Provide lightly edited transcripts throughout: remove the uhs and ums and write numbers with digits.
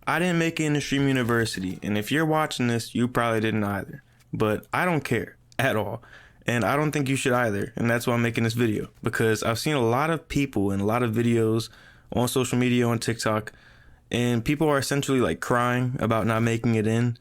I didn't make it into Stream University, and if you're watching this, you probably didn't either. But I don't care at all, and I don't think you should either, and that's why I'm making this video, because I've seen a lot of people and a lot of videos on social media, on TikTok, and people are essentially like crying about not making it in.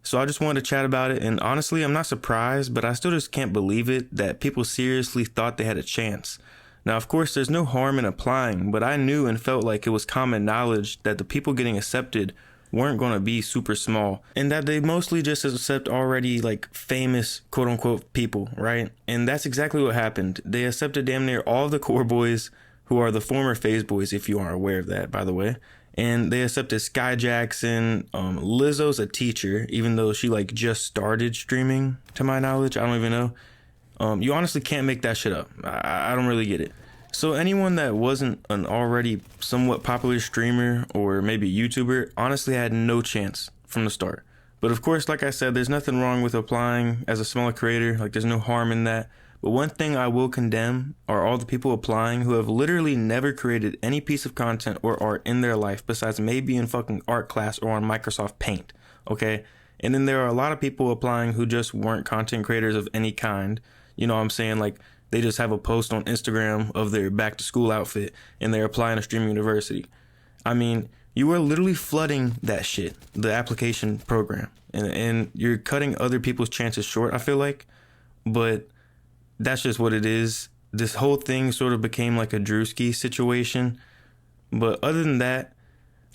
So I just wanted to chat about it, and honestly, I'm not surprised, but I still just can't believe it that people seriously thought they had a chance. Now, of course, there's no harm in applying, but I knew and felt like it was common knowledge that the people getting accepted weren't going to be super small, and that they mostly just accept already like famous quote unquote people, right? And that's exactly what happened. They accepted damn near all of the core boys, who are the former phase boys, if you aren't aware of that, by the way. And they accepted Sky Jackson. Lizzo's a teacher, even though she like just started streaming, to my knowledge. I don't even know. You honestly can't make that shit up. I don't really get it. So anyone that wasn't an already somewhat popular streamer or maybe YouTuber honestly had no chance from the start. But of course, like I said, there's nothing wrong with applying as a smaller creator. Like, there's no harm in that. But one thing I will condemn are all the people applying who have literally never created any piece of content or art in their life besides maybe in fucking art class or on Microsoft Paint, okay? And then there are a lot of people applying who just weren't content creators of any kind. You know what I'm saying? Like, they just have a post on Instagram of their back to school outfit and they're applying to Stream University. I mean, you are literally flooding that shit, the application program, and you're cutting other people's chances short, I feel like. But that's just what it is. This whole thing sort of became like a Drewski situation. But other than that,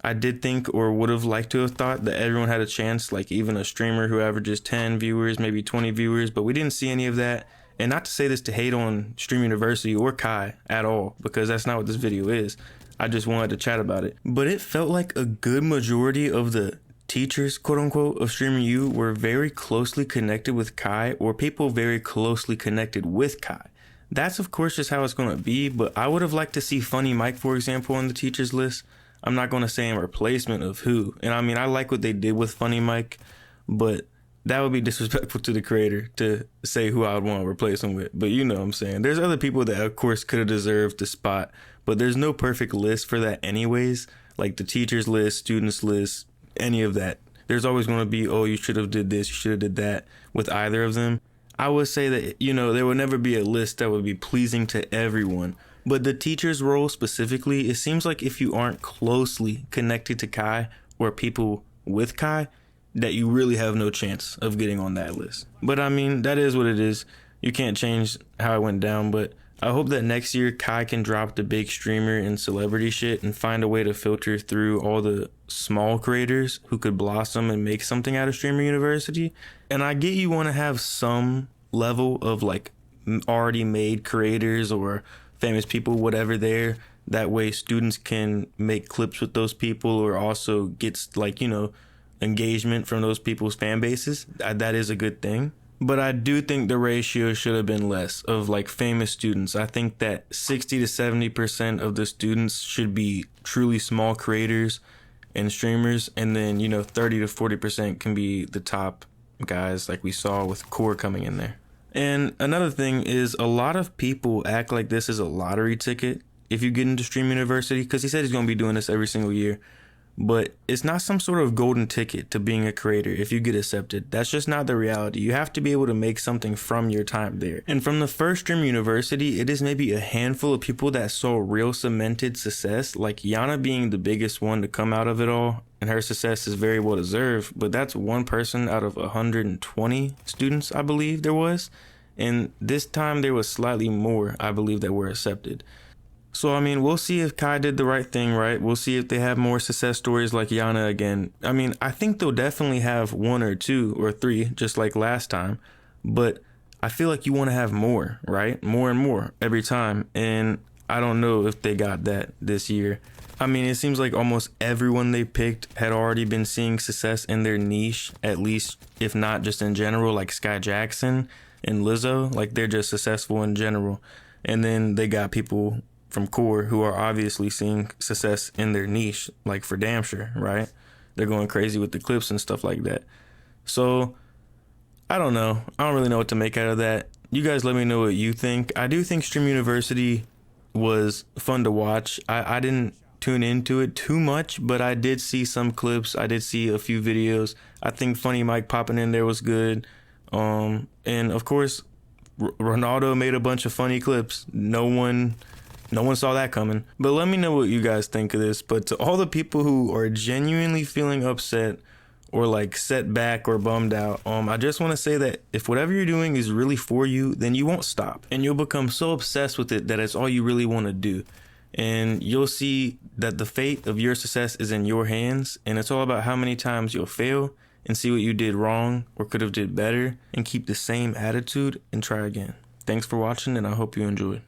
I did think, or would have liked to have thought, that everyone had a chance, like even a streamer who averages 10 viewers, maybe 20 viewers, but we didn't see any of that. And not to say this to hate on Stream University or Kai at all, because that's not what this video is. I just wanted to chat about it. But it felt like a good majority of the teachers, quote unquote, of Streamer U were very closely connected with Kai, or people very closely connected with Kai. That's of course just how it's going to be, but I would have liked to see Funny Mike, for example, on the teachers list. I'm not going to say in replacement of who. And I mean, I like what they did with Funny Mike, but that would be disrespectful to the creator to say who I would want to replace him with. But you know what I'm saying. There's other people that of course could have deserved the spot, but there's no perfect list for that anyways. Like the teachers list, students list, any of that. There's always going to be, oh, you should have did this, you should have did that with either of them. I would say that, you know, there would never be a list that would be pleasing to everyone. But the teacher's role specifically, it seems like if you aren't closely connected to Kai or people with Kai, that you really have no chance of getting on that list. But I mean, that is what it is. You can't change how it went down, but I hope that next year Kai can drop the big streamer and celebrity shit and find a way to filter through all the small creators who could blossom and make something out of Streamer University. And I get you want to have some level of like already made creators or famous people, whatever there. That way students can make clips with those people or also gets like, you know, engagement from those people's fan bases. That is a good thing. But I do think the ratio should have been less of like famous students. I think that 60 to 70% of the students should be truly small creators and streamers. And then, you know, 30 to 40% can be the top guys like we saw with Core coming in there. And another thing is a lot of people act like this is a lottery ticket if you get into Stream University, because he said he's going to be doing this every single year. But it's not some sort of golden ticket to being a creator if you get accepted. That's just not the reality. You have to be able to make something from your time there. And from the first Stream University, it is maybe a handful of people that saw real cemented success, like Yana being the biggest one to come out of it all. And her success is very well deserved, but that's one person out of 120 students, I believe there was. And this time there was slightly more, I believe, that were accepted. So, I mean, we'll see if Kai did the right thing, right? We'll see if they have more success stories like Yana again. I mean, I think they'll definitely have 1 or 2 or 3, just like last time. But I feel like you want to have more, right? More and more every time. And I don't know if they got that this year. I mean, it seems like almost everyone they picked had already been seeing success in their niche, at least, if not just in general, like Sky Jackson and Lizzo. Like, they're just successful in general. And then they got people from Core who are obviously seeing success in their niche, like for damn sure, right? They're going crazy with the clips and stuff like that. So I don't know. I don't really know what to make out of that. You guys let me know what you think. I do think Stream University was fun to watch. I didn't tune into it too much, but I did see some clips. I did see a few videos. I think Funny Mike popping in there was good. And of course, Ronaldo made a bunch of funny clips. No one saw that coming. But let me know what you guys think of this. But to all the people who are genuinely feeling upset or like set back or bummed out, I just want to say that if whatever you're doing is really for you, then you won't stop. And you'll become so obsessed with it that it's all you really want to do. And you'll see that the fate of your success is in your hands. And it's all about how many times you'll fail and see what you did wrong or could have did better and keep the same attitude and try again. Thanks for watching, and I hope you enjoyed.